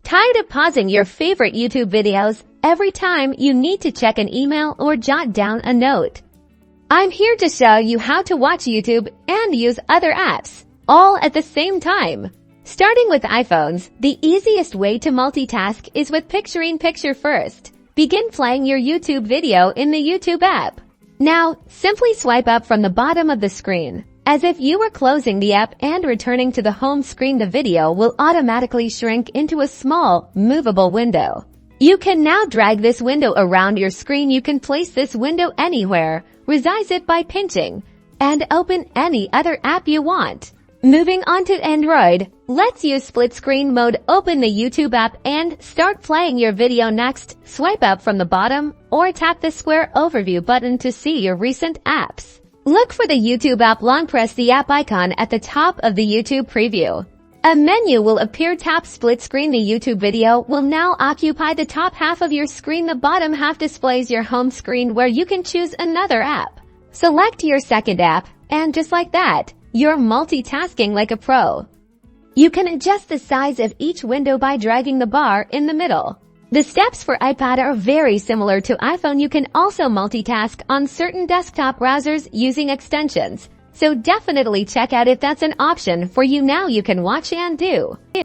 Tired of pausing your favorite YouTube videos every time you need to check an email or jot down a note? I'm here to show you how to watch YouTube and use other apps, all at the same time. Starting with iPhones, the easiest way to multitask is with picture-in-picture first. Begin playing your YouTube video in the YouTube app. Now, simply swipe up from the bottom of the screen. As if you were closing the app and returning to the home screen, the video will automatically shrink into a small, movable window. You can now drag this window around your screen. You can place this window anywhere, resize it by pinching, and open any other app you want. Moving on to Android, let's use split screen mode. Open the YouTube app and start playing your video. Next, swipe up from the bottom or tap the square overview button to see your recent apps. Look for the YouTube app. Long press the app icon at the top of the YouTube preview. A menu will appear. Tap split screen. The YouTube video will now occupy the top half of your screen. The bottom half displays your home screen where you can choose another app. Select your second app, and just like that, you're multitasking like a pro. You can adjust the size of each window by dragging the bar in the middle. The steps for iPad are very similar to iPhone. You can also multitask on certain desktop browsers using extensions. So definitely check out if that's an option for you. Now you can watch and do